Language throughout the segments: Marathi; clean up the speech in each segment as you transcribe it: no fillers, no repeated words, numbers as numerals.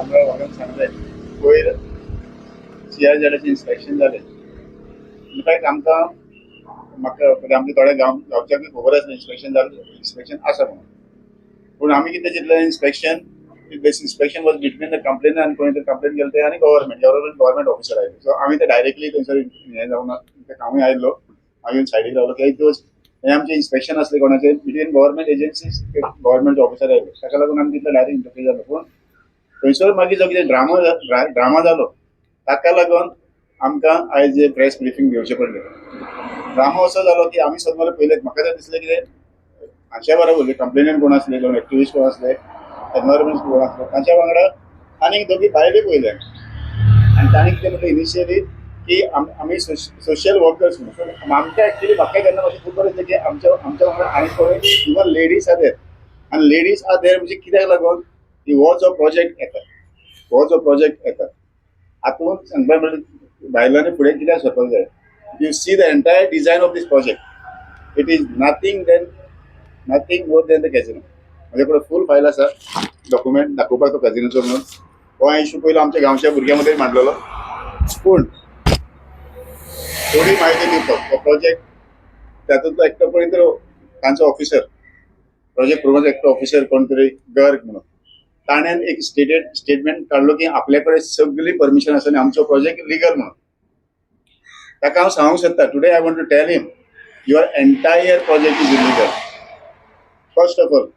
शामराव वाघन सांगले वयर CRZ इन्स्पेक्शन जालें. इनफॅक्ट आमकां म्हाका आमच्या थोड्या गांवच्यांक खबर आसलें इन्स्पेक्शन आसा म्हणून. पूण आमी कितें चिंतलें inspection this inspection was between the complainer आनी कोणी कंप्लेन केलें तें आनी गव्हर्मेंट ऑफिसर आयले. सो आमी ते डायरेक्टली थंयसर हें जावना ते कामूय आयलो. हांवें सायडीक रावलो की हें आमचें इन्स्पेक्शन आसलें कोणाचें between government agencies government officer आयले. ताका लागून आमी तितलो डायरेक्ट इंटरफेर जालो. पूण थंयसर मागीर जो कितें ड्रामा जालो ताका लागून आमकां आयज प्रेस ब्रिफींग घेवचें पडलें. ड्रामा असो जालो की आमी सगळे पयलें म्हाका तर दिसलें कितें हाचे बरोबर कंप्लेनंट कोण आसले कोण एक्टिविस्ट कोण आसले एनवायरमेंट कोण आसले तांच्या वांगडा आनीक दोगी भायले पयले आनी तांणी कितें म्हणलें इनिशियली की आमी सोशियल वर्कर्स म्हणून आमकां एक्चुअली म्हाका केन्ना मातशें खूब बरें दिसलें की आमच्या वांगडा आनी कोण इवन लेडीज आर देर आनी लेडीज आर देर म्हणजे कित्याक लागून की हो जो प्रोजेक्ट येता हातूंत सांगपा म्हणल्यार बायलांनी फुडें कित्याक सरपाक जाय. You see the entire design of this project it is nothing more than the casino. म्हजे कडेन फूल फायल आसा डॉक्युमेंट दाखोवपाक तो कॅजिनोचो म्हणून. हो इशू पयलो आमच्या गांवच्या भुरग्यां मदीं मांडलेलो. पूण थोडी म्हायती दिवपाक हो प्रोजेक्ट तातूंतलो एकटो कोणी तरी तांचो ऑफिसर प्रोजेक्ट एकटो ऑफिसर कोण तरी गर्ग म्हणून ताणें एक स्टेटमेंट काढलो की आपल्या कडेन सगळी परमिशन आसा आनी आमचो प्रोजेक्ट लिगल म्हणून. ताका हांव सांगूंक सोदता today I want to tell him your entire project is illegal. First of all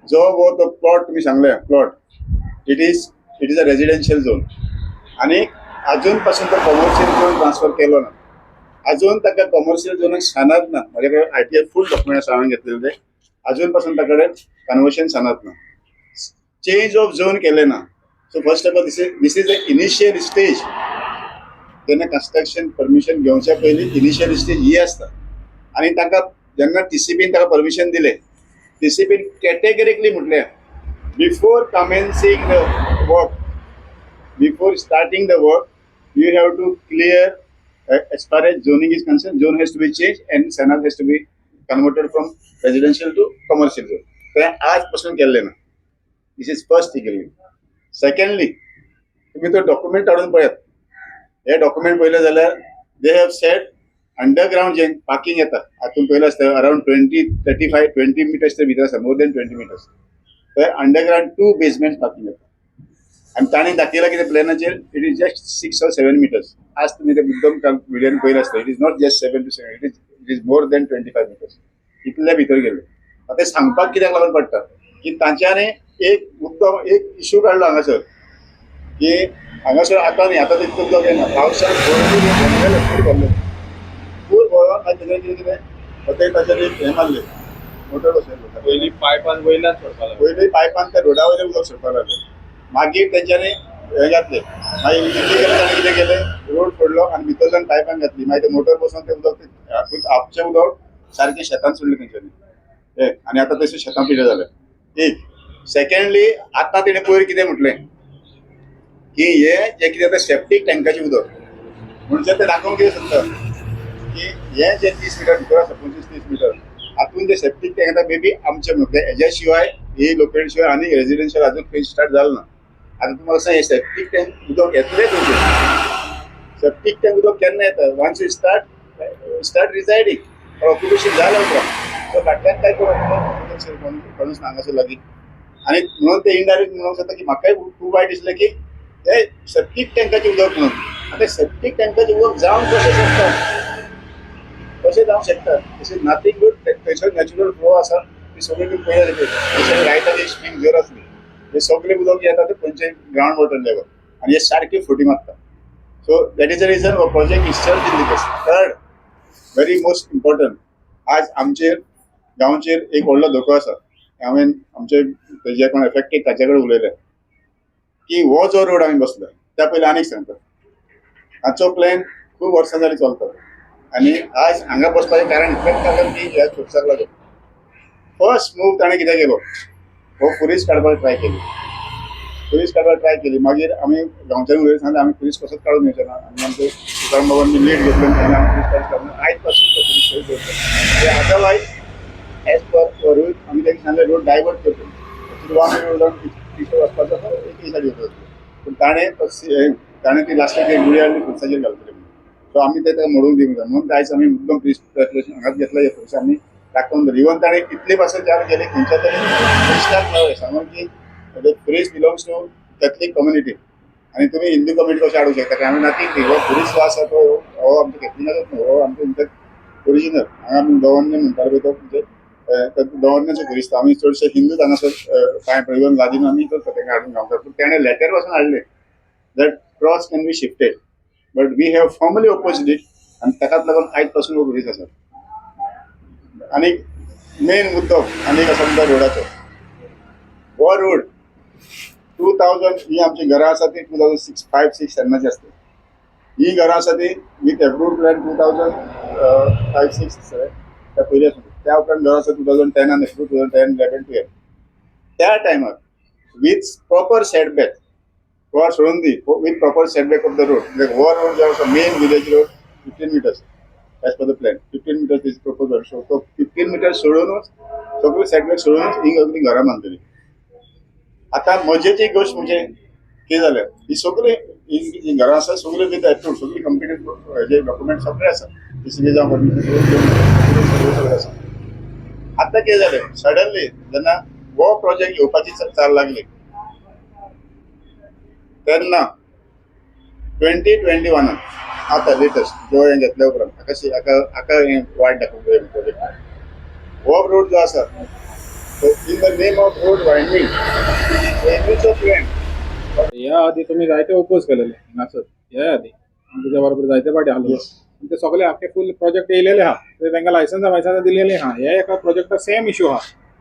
जो वो तो प्लॉट तुम्ही सांगले plot it is a residential zone आनी अजून पासून तो कमर्शियल झोन ट्रान्सफर केलो ना. अजून ताका कमर्शियल झोनाक सांगत ना. म्हाजे कडेन RTI फूल डॉक्युमेंट्स हांवें घेतलेले ते अजून पासून ताचे कडेन कन्वर्शन सांगत ना. चेंज ऑफ झोन केले ना. So first of all this is the initial stage. तेन्ना कन्स्ट्रक्शन परमिशन घेवच्या पयलीं इनिशियल स्टेज ही आसता आनी ताका जेन्ना TCBन ताका परमिशन दिलें TCBन कॅटेगरिकली म्हटलें before commencing the work before starting the work you have to clear as far as zoning is concerned zone has to be changed and sanad has to be converted from residential to commercial zone. ते आजपासून केल्ले ना. दिस इज फर्स्ट थिंग. सेकंडली तुम्ही तो डॉक्युमेंट काढून पळयात. हे डॉक्युमेंट पळयलें जाल्यार दे हॅव सेड अंडरग्राउंड जे पार्किंग येता हातून पयलें आसता अराउंड 20 मिटर्स ते भितर आसा मोर देन 20 मिटर्स. थंय अंडरग्राउंड 2 बेसमेंट पार्किंग येता आनी ताणें दाखयलां कितें प्लॅनाचेर it is just 6 or 7 metres. आज तुमी ते मुद्दम व्हिडियोन पळयलें आसता it is not just 7 to 7 it is more than 25 metres. इतले भितर गेले. आतां सांगपाक कित्याक लागून पडटा की तांच्यांनी एक मुद्दम एक इशू काडलो हांगासर की हांगासर आतां न्ही आतां तितलो उदक येना पावसान फूल गोंयान ताचेर कितें हॉटेल ताचेर एक हें मारलें मोटर बसयलो पयलीं पायपान वयल्यान सोडपाक लागले. पयलीं पायपान त्या रोडा वयलें उदक सोडपाक लागलें. मागीर तेंच्यांनी हें घातलें मागीर इलिगल ताणें कितें केलें रोड फोडलो आनी भितरल्यान पायपान घातली मागीर ते मोटर बसोवन तें उदक आपचें उदक सारकें शेतान सोडलें तेंच्यांनी आनी आतां तशें शेतां पिड्ड्यार जाल्या. एक सेकंडली आतां तेणें पयर कितें म्हटलें की हे जे कितें आतां सेप्टीक टँकाचें उदक म्हणजे तें दाखोवंक कितें सोदता की हे जे 30 मिटर भितर आसा 25-30 मिटर हातून ते सेप्टीक टँक येता मे बी आमचे म्हणटा हेज्या शिवाय ही लोकेलिटी शिवाय आनी रेजिडेन्शियल अजून खंय स्टार्ट जालें ना. आतां तुम्हाला सांग हे सेप्टीक टँक उदक येतलें खंयचे. सेप्टीक टँक उदक केन्ना येता वन्स यू स्टार्ट रिजायडींग ऑक्युपेशन जालें उपरांत सो फाटल्यान काय करूंक हांगासर लागीं आनी म्हणून ते इनडायरेक्ट म्हणूंक शकता की म्हाकाय खूब वायट दिसलें की हे सेप्टीक टँकाचें उदक म्हणून आतां सेप्टीक टँकाचें उदक जावन कशें जावंक शकता दिस इज नथींग बट थंयसर नॅचरल फ्लो आसा ती सगळी तुमी पळयल्यार थंयसर लायटाची स्ट्रीम जर आसली हे सगळें उदक येता ते खंयचे ग्रावंड वॉटर लेवल आनी हे सारके फुटी मारता. So that is the reason हो project is search in this. Third very most important आज आमचेर गांवचेर एक व्हडलो धोको आसा. हांवें आमचे जे कोण एफेक्टेड ताचे कडेन उलयलें की हो जो रोड आमी बसला त्या पयलीं आनीक सांगता हाचो प्लॅन खूब वर्सां जालीं चलता आनी आज हांगा बसपाचें कारण इतलेंच कारण की ह्या फोर्साक लागून. फर्स्ट मूव ताणें कितें केलो हो पुलीस काडपाक ट्राय केली मागीर आमी गांवच्यांनी उलयलें सांगलें आमी पुलीस कसोच काडून येवचे ना आनी आमचे तुकाराम बाबांनी लीड घेतलें आनी आमी पुलीस काडून आयज पासून तो पुलीस थंय दवरता. अदरवायज एज पर रोड आमी ताका सांगलें रोड डायवर्ट करतलो. टिशू वचपाचो तो एके सायडी होतो पूण ताणें ती लास्टाक एक गुळी हाडली खुर्साचेर घालतले सो आमी ते ताका मोडूंक दिवंक जाय म्हणून आयज आमी मुद्दम प्लीज हांगाच घेतला हे खुर्शी आमी दाखोवन दवरली इवन ताणें कितले पासून चार गेले खंयच्या तरी क्रिस्टाक मेळ्ळे सांगून की खुरीस बिलोंग्स टू कॅथलीक कम्युनिटी आणि तुम्ही हिंदू कम्युनिटी कशें हाडूंक शकता आमी नथींग हो खुरीस जो आसा तो हो आमचो कॅथलिकाचोच न्हू हो आमचो ओरिजिनल हांगा आमी दवरणे म्हणटाले पळय तो म्हणजे दवरण्याचो खुरीस आमी चडशे हिंदूच हांगासर कांय इवन लादीन आमी ताका हाडून गावता पूण ताणें लेटर पासून हाडले that cross can be shifted but we have formally opposed it आनी ताकाच लागून आयज पासून हो खुरीस आसा आनी मेन मुद्दो आनीक आसा म्हणटा रोडाचो हो रोड 2000 ही आमची घरां आसा ती 2005-6 तेन्नाची आसता ही घरां आसा ती विथ एप्रूव्ड प्लॅन 2005-6 त्या पयली आसा त्या उपरांत घरां आसा 2010 आनी एप्रूव्ड 2010-11-12 त्या टायमार विथ प्रॉपर सेटबॅक वर सोडून दी with proper setback of the road म्हणजे हो रोड जो आसा main village road 15 metres as per the plan 15 metres is propose so तो 15 मिटर्स सोडूनच सगळी सेटबॅक सोडूनच ही सगळी घरां बांदतली आता मजेची गोष्ट म्हणजे कितें जालें ही सगळी ही घरां आसा सगळी विथ एप्रूव्ड सगळी कंप्लीट हेजे डॉक्युमेंट सगळे आसा PCB जावं सगळें आसा आतां कितें जालें सडनली जेन्ना हो प्रोजेक्ट येवपाची चाल लागली तेन्ना 2021 आतां लेटस्ट जो हें घेतल्या उपरांत हाका हें वायट दाखोवंक जाय प्रोजेक्ट हो रोड जो आसा in the name of road winding plan या आधी तुम्ही जायते ओपोज केलेले हांगासर ह्या आधी आनी तुज्या बरोबर जायते फाटी आसलो ते सगळे आख्खे फूल प्रोजेक्ट येयलेले आहा ते तांकां लायसन्सां दिलेली आहा हे एका प्रोजेक्टा सेम इश्यू आहा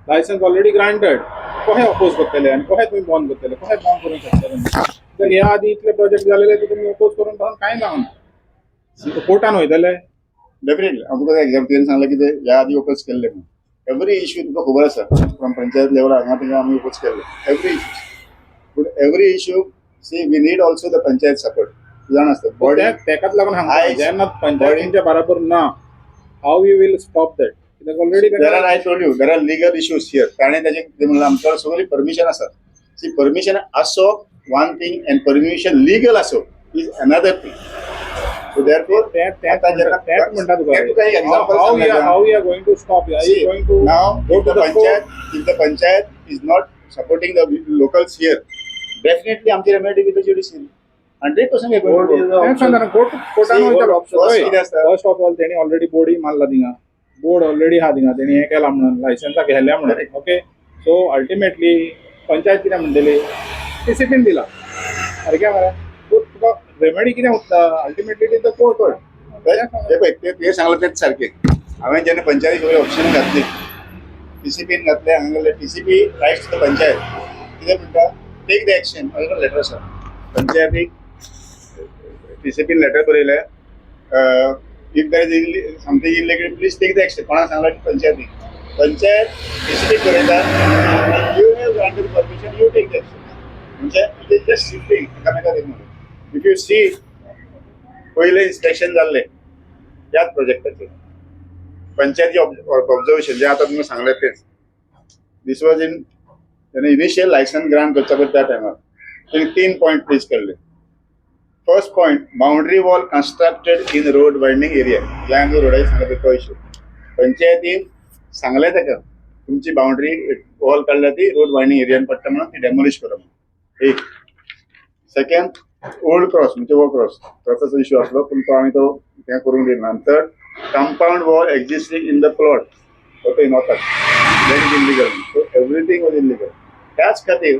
लायसन्स ऑलरेडी ग्रांटेड कशें ओपोज करतले आनी कशें तुमी बंद करतले कशें बंद करूंक शकतले तर ह्या आधी इतले प्रोजेक्ट जालेले ते तुमी ओपोज करून पासून कांय जावना कोर्टान वयतले डेफिनेटली हांव तुका एग्जाम्पल सांगलें की ह्या आधी ओपोज केल्ले म्हणून एवरी इश्यू तुका खबर आसा फ्रॉम पंचायत लेवल हांगा थिंगा आमी ओपोज केल्ले एवरी इश्यू पूण every issue see we need also the panchayat support जाण आसता बॉडी तेकाच लागून हांगा जेन्ना पंचायतींच्या बरोबर ना how you will stop that कित्याक already there are I told you there are legal issues here ताणें ताजें कितें म्हणलें आमच्या सगळी परमिशन आसा सी परमिशन आसो one thing and permission legal आसो is another thing so therefore how we are going to stop are you going to now go to the court? if the panchayat is not supporting the locals here definitely आमची remedy with the judicial 100% we are going to go. First of all तेणी ऑलरेडी बोर्ड मारला थिंगा बोर्ड ऑलरेडी हा थिंगा तेणी हे केला म्हणून लायसन्सा घेतल्या म्हणून ओके सो अल्टिमेटली पंचायत कितें म्हणटली डिसिप्लीन दिला सारकें मरे तुका रेमेडी कितें उरता अल्टिमेटली ती कोर्ट ते सांगलें तेच सारकें हांवें जेन्ना पंचायती सगळी ऑप्शन घातली TCPन घातले हांगा TCP rights to the panchayat कितें म्हणटा टेक द एक्शन लेटर आसा पंचायतीक TCPन लेटर बरयलें if there is something illegal please take the action कोणाक सांगला की पंचायत TCPक बरयता you have granted permission you take the action म्हणजे इट इज जस्ट शिफ्टिंग एकामेकाक इफ यू सी पयलें इन्स्पेक्शन जाल्लें त्याच प्रोजेक्टाचेर पंचायती ऑब्जर्वेशन जे आता तुम्ही सांगले तेच दिस वॉज इन त्याने इनिशियल लायसन ग्रांट करच्या पयलीं त्या टायमार त्यांनी 3 पॉइंट प्लेस केल्ले first point boundary wall constructed in road winding area ह्या आमच्या रोडाची सांगले तो इश्यू पंचायतीन सांगले ताका तुमची बाउंड्री वॉल काडल्या ती रोड वायंडिंग एरियान पडटा म्हणून ती डेमोलिश करा म्हणून एक सेकंड ओल्ड क्रॉस म्हणजे वो क्रॉसाचो इश्यू आसलो पूण तो आमी तो हें करूंक दिना नंतर compound wall existing in the plot okay not that that is illegal so everything was illegal त्याच खातीर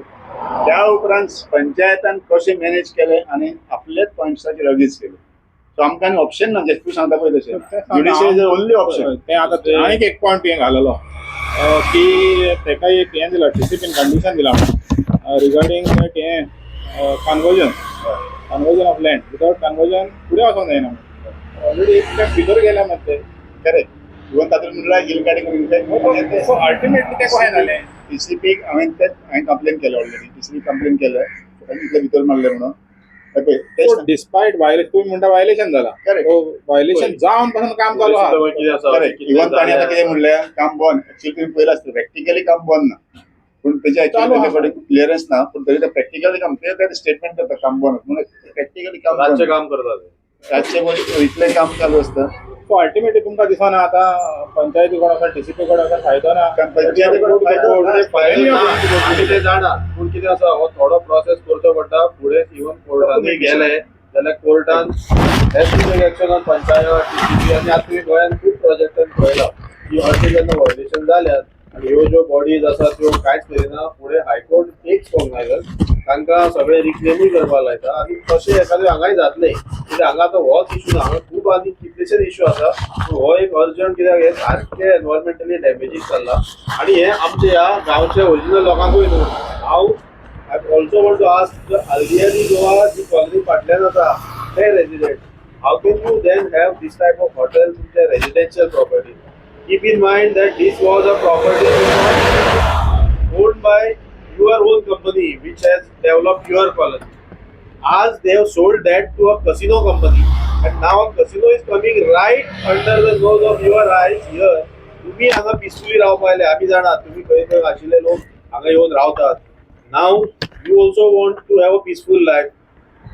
त्या उपरांत पंचायतान कशें मॅनेज केलें आनी आपलेच पॉयंट्साचेर लगीच केलें सो आमकां ऑप्शन ना जशें तूं सांगता पळय तशें ज्युडिशियल इज ओनली ऑप्शन तें आतां आनीक एक पॉयंट हें घाललो की तेका एक हें दिलां TCPन कंडिशन दिलां रिगार्डींग दॅट हें conversion of land without conversion फुडें वचोंक जायना ऑलरेडी एक स्टेप भितर गेल्या मात ते करेक्ट इवन तातूंत म्हणल्यार हील गाडी करून सो अल्टिमेटली ते कशें जालें TCPक हांवें कंप्लेन केलें ऑलरेडी TCP कंप्लेन केलें इतले भितर मारले म्हणून डिस्पायट वायलेशन तुम्ही म्हणटा वायलेशन जाला वायलेशन जावन पासून काम चालू आहा करेक्ट इवन ताणें आतां कितें म्हणलें काम बंद एक्चुअली तुम्ही पयलें आसतलें प्रॅक्टिकली काम बंद ना पण त्याच्या चालू हा. ऍक्च्युअली क्लिअरन्स ना पण तरी ते प्रॅक्टिकली काम ते स्टेटमेंट करतात काम बनत म्हणून प्रॅक्टिकली काम राज्य बनत. काम करतात राज्य इथले काम चालू असतं. सो अल्टिमेटली तुमका दिसना आता पंचायतीकडे असा डीसीपी कडे असा फायदो ना कारण पंचायतीकडे फायदो ना. फायदे ना, आम्ही ते जाणार पूण कितें आसा हो थोडो प्रोसेस करचो पडटा फुडें इवन कोर्टांनी गेले जाल्यार कोर्टान एक्शन पंचायत TCP आनी आतां तुमी गोंयान खूब प्रोजेक्टांनी पळयला की अशें जेन्ना व्हायोलेशन जाल्यात आनी ह्यो ज्यो बॉडीज आसा त्यो कांयच करिना फुडें हायकोर्ट एक कोंगनायजर तांकां सगळे रिक्लेमूय करपाक लायता आनी तशें एखादें हांगाय जातलें कित्याक हांगा आतां होच इशू ना हांगा खूब आनी कितलेशेच इशू आसा पूण हो एक अर्जंट कित्याक हे सारकें एनवायरमेंटली डॅमेजीस जाल्ला आनी हे आमच्या ह्या गांवच्या ओरिजिनल लोकांकूय न्हू हांव ऑल्सो वॉन्ट टू आस्क आल्दियानी गोवा जी कॉलनी फाटल्यान आसा ते resident how can you then have this type of hotel तुमच्या residential property keep in mind that this was a property owned by your own company which has developed your colony. As they have sold that to a casino company and now a casino is coming right under the nose of your eyes here. तुम्ही हांगा पिसफुली रावपाक आयले आमी जाणात तुम्ही खंय खंय आशिल्ले लोक हांगा येवन रावतात. Now you also want to have a peaceful life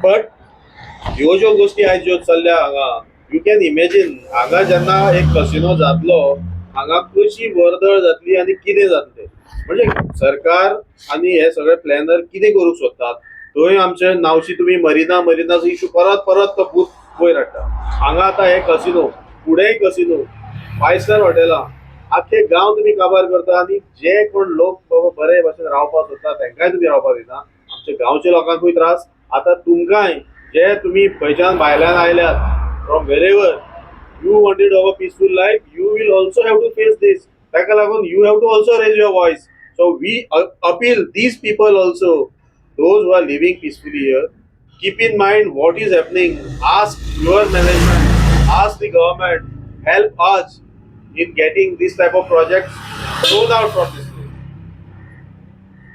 but ह्यो ज्यो गोष्टी आयज ज्यो चल्ल्या हांगा यू कॅन इमेजीन हांगा जेन्ना एक कसिनो जातलो हांगा कशी वर्दळ जातली आनी कितें जातलें म्हणजे सरकार आनी हे सगळे प्लॅनर कितें करूंक सोदतात थंय आमचे नावशी तुमी मरिनाचो इशू परत परत तो भूत वयर हाडटा. हांगा आतां हे कसिनो फुडेंय कसिनो 5 स्टार हॉटेलां आख्खे गांव तुमी काबार करता आनी जे कोण लोक बाबा बरे भशेन रावपाक सोदता तांकांय तुमी रावपाक दिना. आमच्या गांवच्या लोकांकूय त्रास आतां तुमकांय जे तुमी खंयच्यान भायल्यान आयल्यात from wherever you wanted to have a peaceful life you will also have to face this ताका लागून you have to also raise your voice. So we appeal these people also, those who are living peacefully here, keep in mind what is happening. Ask your management, ask the government, help us in getting this type of projects thrown out from this place.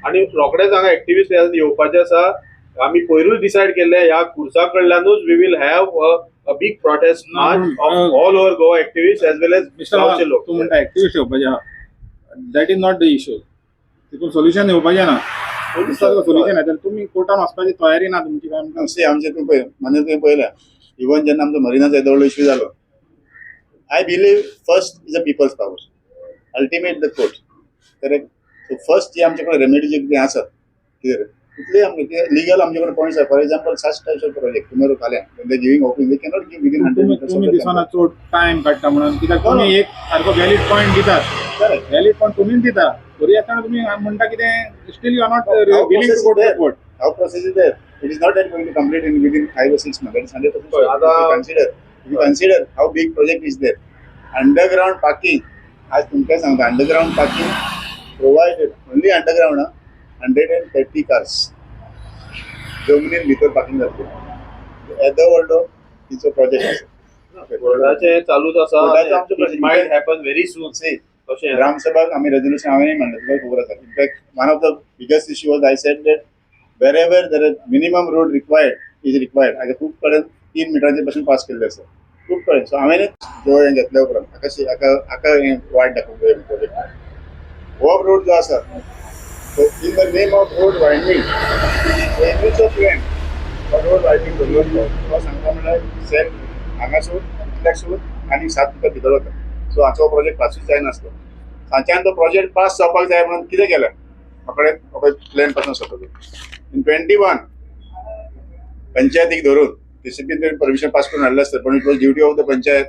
आणि रोखडेच हांगा एक्टिविस्ट येवपाचे आसा आमी पयरूच डिसायड केल्ले ह्या खुर्सा कडल्यानूच we will have a big protest march of all over Goa activist as well as गांवचे लोक. तू म्हणटा एक्टिविस्ट येवपाचे आहा that is not the issue. तितून सोल्युशन येवपाचें ना सोल्युशन येता तुमी कोर्टान वचपाची तयारी ना तुमची काय म्हणटा. आमचे तुम्ही पळय म्हणजे तुम्ही पळयल्या इवन जेन्ना आमचो मरिनाचो येदोळो इश्यू जालो I believe first is a people's power ultimate the court correct. So first जी आमचे कडेन रेमेडी जे कितें आसा कितें तितले आमचे लिगल आमचे कडेन पॉयंट्स आसा for example such types of project tomorrow फाल्यां they giving open they cannot give within 100 तुम्ही दिसना चड टायम काडटा म्हणून कित्याक तुमी एक सारको वॅलीड पॉयंट दितात वॅलीड पॉयंट तुमीच दिता तरी आसतना तुमी म्हणटा कितें still you are not willing to go to court. Our process is there. It is not that going to complete in within 5 or 6 months. That is 100% sure. If you consider how big project is there. Underground parking. आज तुमकां सांगता underground parking provided only underground 130 cars जमनीन भितर पार्किंग जातली येदो व्हडलो तिचो प्रोजेक्ट आसा. कोर्टाचे चालूच आसा कोर्टाचें आमचें it project might happen very soon. See, ग्रामसभाक आमी रेजोल्यूशन हांवेंय म्हणलें तुका खबर आसा. In fact one of the biggest issue was I said that wherever there is minimum road required is required. आता खूप कडेन 3 मिटरांचे पासून पास केल्ले आसा खूप कडेन. सो हांवें जो हें घेतल्या उपरांत हाका हें वायट दाखोवंक जाय प्रोजेक्ट हो रोड जो आसा in the name of road widening एनयूचो प्लॅन हो रोड वायडनींग दवरलो तो सांगता म्हणल्यार सेल हांगासून इतल्याक सून आनी 7 मिटर भितर वता. सो हाचो प्रोजेक्ट पासूच जायनासलो. सांच्यान तो प्रोजेक्ट पास जावपाक जाय म्हणून कितें केलें म्हाकडे प्लॅन पासून सोदलो इन 21 पंचायतीक धरून TCP परमिशन पास करून हाडलें आसता पण it was duty of the panchayat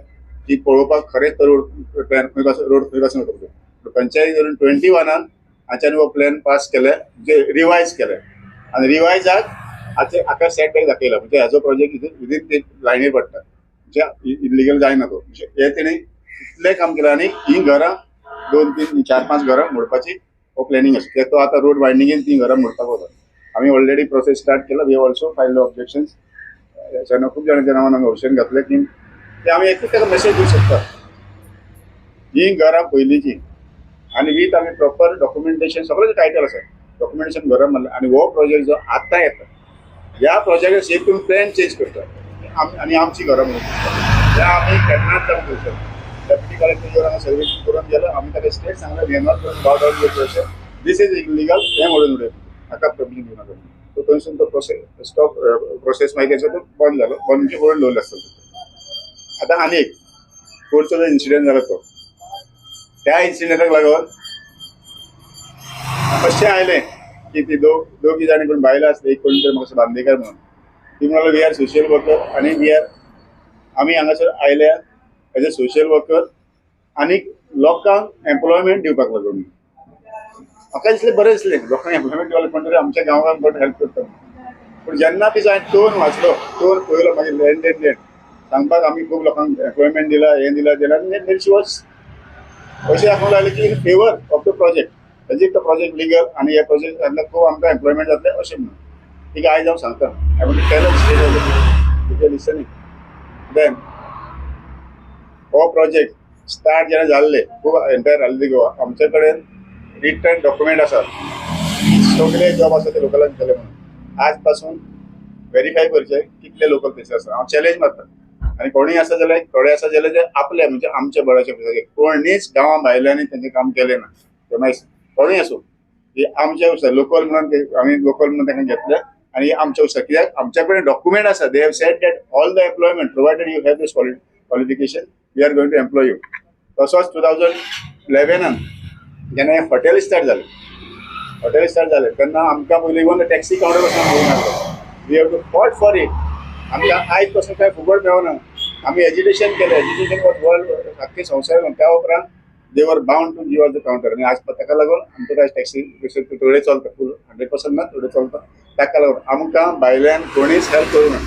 की पळोवपाक खरेंच तो रोड प्लॅन रोड खंय पासून वता पंचायती धरून 21 हाच्यान हो प्लॅन पास केले म्हणजे रिवायज केले आनी रिवायजाक हाका सेटबॅक दाखयला म्हणजे हाजो प्रोजेक्ट विदीन ते लायनीर पडटा म्हणजे इलिगल जायना तो म्हणजे हे तेणी इतलें काम केलें आनी ही घरां 2, 3, 4, 5 घरां मोडपाची हो प्लॅनिंग आसा कित्याक तो आतां रोड वायडनिंगेन 3 घरां मोडपाक वता. आमी ऑलरेडी प्रोसेस स्टार्ट केला वी ऑल्सो फायल्ड ऑब्जेक्शन्स. जेन्ना खूब जाणांच्या नांवान हांवें ऑप्शन घातलें की ते आमी एकूच ताका मेसेज दिवंक शकता ही घरां पयलींची आनी वीथ आमी प्रॉपर डॉक्युमेंटेशन सगळें टायटल आसा डॉक्युमेंटेशन घरां मारलें आनी हो प्रोजेक्ट जो आतां येता ह्या प्रोजेक्टाक सेफ करून प्लॅन चेंज करता आनी आमची घरां म्हणून ह्या आमी केन्नाच जावंक करता. डेप्युटी कलेक्टर हांगा सर्वे करून गेलो आमी ताका स्टेट सांगलें we are not going to bow down your process this is illegal हें म्हणून उडय हाका परमिशन दिवं नाका सो थंयसून तो प्रोसेस मागीर तेचो तो बंद जालो बंद म्हणजे होल्ड दवरलो आसता आतां आनी एक कोर्टचो जो इन्सिडेंट जालो तो त्या इन्सिडेंटाक लागून अशें आयलें की ती दोगी जाणी कोण बायलां आसली एक कोण तरी म्हाका बांदेकार म्हणून ती म्हणलो वी आर सोशियल वर्कर आनी आमी हांगासर आयल्या एज अ सोशियल वर्कर आनी लोकांक एम्प्लॉयमेंट दिवपाक लागून म्हाका दिसलें बरें दिसलें लोकांक एम्प्लॉयमेंट दिवपाक कोण तरी आमच्या गांवांत कोण हेल्प करता पूण जेन्ना ती हांवें टोन वाचलो टोन पळयलो मागीर लँड सांगपाक आमी खूब लोकांक एम्प्लॉयमेंट दिला हें दिला जाल्यार शी वॉज अशें दाखोवंक लागलें की in favour of the project as if the project legal आनी हे प्रोजेक्ट खूब आमकां एम्प्लॉयमेंट जातलें अशें म्हणून ठीक हांव सांगता I want to tell state listening then हो प्रोजेक्ट स्टार्ट जेन्ना जाल्ले खूब एंटायर जाल्ली गोवा आमचे कडेन रिटर्न डॉक्युमेंट आसा सगळे जॉब आसा ते लोकलांक केले म्हणून आज पासून व्हेरीफाय करचे कितले लोकल प्लेसीस आसा हांव चॅलेंज मारता आनी कोणीय आसा जाल्यार थोडे आसा जाल्यार ते आपले म्हणजे आमच्या बळाच्या पिसाचे कोणीच गांवां भायल्यांनी तेंचें काम केलें ना ते मागीर कोणूय आसूं की आमच्या उसार लोकल म्हणून आमी लोकल म्हणून तांकां घेतल्या आनी आमच्या उसार कित्याक आमच्या कडेन डॉक्युमेंट आसा they have said that all the employment provided you have this qualification we are going to employ you तसोच 2011 जेन्ना हें हॉटेल स्टार्ट जालें तेन्ना आमकां पयलीं इवन टॅक्सी कावंटर पासून घेवन हाडलो we have to fought for it आमकां आयज पासून कांय फुकट मेळना आमी एज्युकेशन केलें एज्युकेशन वॉज वर्ल्ड आख्खे संवसार त्या उपरांत they were bound to give us the counter आनी आज ताका लागून आमकां टॅक्सी थोडे चलता फूल 100% ना थोडे चलता ताका लागून आमकां भायल्यान कोणीच हेल्प करूं ना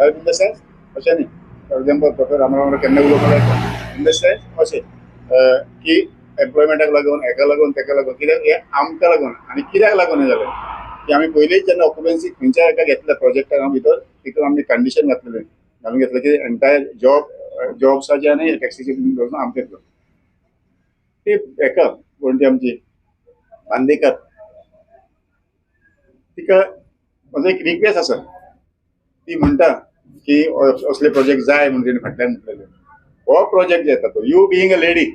हेल्प इन द सेन्स अशें न्ही फॉर एग्जाम्पल डॉक्टर रामराव केन्ना उलोवपाक जाता इन द सेन्स अशें की एम्प्लॉयमेंटाक लागून हेका लागून तेका लागून कित्याक हे आमकां लागून आनी कित्याक लागून हें जालें की आमी पयलींच जेन्ना ऑक्युपन्सी खंयच्या हेका घेतल्या प्रोजेक्टाक भितर तितून आमी कंडिशन घालून घेतलें की एंटायर जॉब्साचे आनी टॅक्सीचे आमचे घेतलो ती हेका कोण ती आमची बांदेकार तिका म्हजो एक रिक्वेस्ट आसा ती म्हणटा की असले प्रोजेक्ट जाय म्हणून तिणें फाटल्यान म्हटलेले हो प्रोजेक्ट जे येता तो you being a lady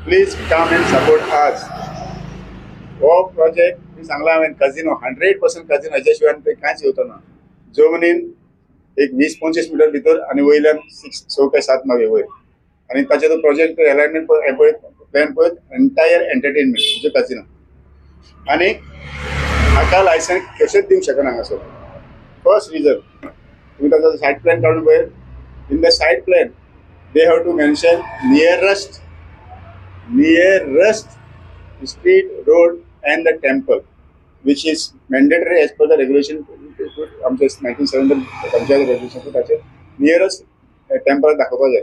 please come and support us हो प्रोजेक्ट मी सांगला हांवें कजिनो 100% कजिनो हेच्या शिवाय ते कांयच येवचो ना जमनीन एक 20-25 मिटर भितर आनी वयल्यान 6 काय 7 मागे वयर आनी ताचे तो प्रोजेक्ट अलायनमेंट प्लॅन पळयत एंटायर एंटरटेनमेंट म्हणजे कजिनो आनी हाका लायसन्स कशेंच दिवंक शकना हांगासर फर्स्ट रिजन तुम्ही ताचो सायट प्लॅन काडून पळय in the site plan they have to mention nearest street, road and the temple, which is mandatory as per the regulation. आमचे 1970 पंचायत रेग्युलेशन ताचे नियरस्ट टेम्पल दाखोवपाक जाय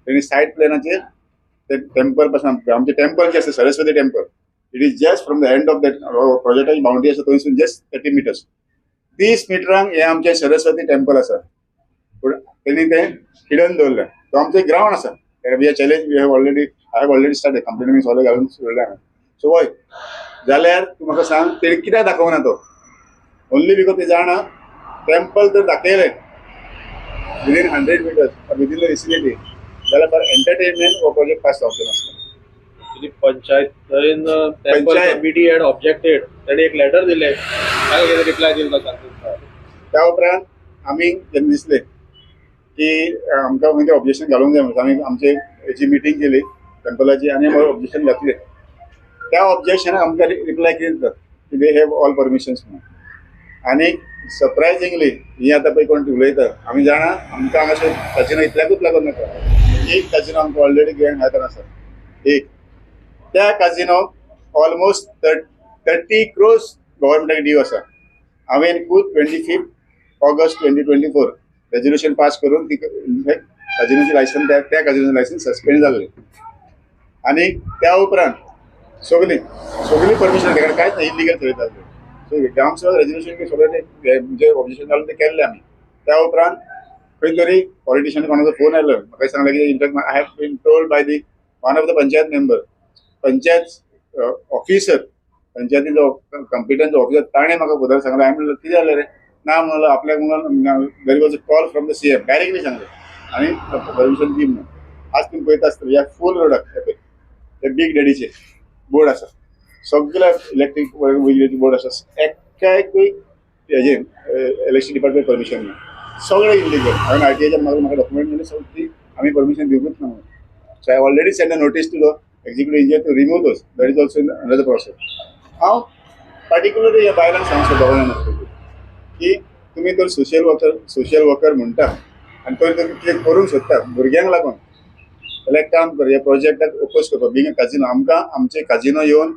तेणी सायट प्लॅनाचेर ते टेम्पल पासून आमचे टेम्पल जे आसा Saraswati temple it is just from the end of that प्रोजेक्टाची बाउंड्री आसा थंयसून जस्ट 30 मिटर्स 30 मिटरांक हे आमचे सरस्वती टेम्पल आसा पूण तेणी ते हिडन दवरल्या तो आमचो एक ग्राउंड आसा we are challenge we have already start complain मी सगळे घालून सोडल्या सो वय जाल्यार तूं म्हाका सांग तेणी कित्याक दाखोवना तो ओन्ली बिकॉज ते जाणा टेम्पल जर दाखयलें within 100 metres within the vicinity जाल्यार फॉर एंटरटेनमेंट हो प्रोजेक्ट पास जावचो नासलो पंचायत कमिटी हॅड ऑब्जेक्टेड ताणे एक लेटर दिले काय रिप्लाय दिला त्या उपरांत आमी जेन्ना दिसले की आमकां म्हणजे ऑब्जेक्शन घालूंक जाय म्हणून आमी आमचे हेची मिटींग केली टेम्पलाची आनी ऑब्जेक्शन घातलें त्या ऑब्जेक्शनाक आमकां रिप्लाय कितें दितात की दे हॅव ऑल परमिशन्स म्हणून आनी सरप्रायझिंगली ही आतां पळय कोण उलयता आमी जाणा आमकां हांगासर कजिनो इतल्याकूच लागून नाका एक कजिनो आमकां ऑलरेडी ग्रँड हातान आसा एक त्या कजिनोक ऑलमोस्ट 30 crores गव्हर्मेंटाक ड्यू आसा हांवें खूब 25 ऑगस्ट 2024 रेजोल्युशन पास करून ती कजिनोची लायसन्स त्या कजिनोची लायसन्स सस्पेंड जाल्ली आनी त्या उपरांत सगळी परमिशन तेका कांयच ना इलिगल चलयता सो ग्रामसभा रेजोल्युशन सगळे म्हणजे ऑब्जेक्शन घालून ते केल्ले आमी त्या उपरांत खंय तरी पॉलिटिशियन कोणाचो फोन आयलो म्हाका सांगलें की in fact I have been told by the one of the panchayat member panchayat officer पंचायतीचो कंपिटंट ऑफिसर ताणें म्हाका फुडार सांगलें हांवें म्हणलें कितें जालें रे ना म्हणलं आपल्याक म्हणून there was a call from the CM directly सांगलें आनी परमिशन दी म्हणून आज तुम्ही पळयता आसतले ह्या फूल रोडाक ते बीग डॅडीचे बोर्ड आसा सगळ्या इलेक्ट्रीक विजेचे बोर्ड आसा एक्काय हेजे इलेक्शन डिपार्टमेंट परमिशन ना सगळे इलिगल हांवें आरटीआयच्या म्हाका डॉक्युमेंट मेळ्ळे सगळी आमी परमिशन दिवंकूच ना so I already send a notice to the executive engineer to remove those that is also in another process हांव पार्टिक्युलरली ह्या बायलांक सांगता गव्हर्नमेंट की तुमी तर सोशल वर्कर म्हणटा आनी तर तुमी कितें करूंक सोदता भुरग्यांक लागून जाल्यार एक काम कर ह्या प्रोजेक्टाक ओपोज करपाक बिंग काजिनो आमकां आमचे काजिनो येवन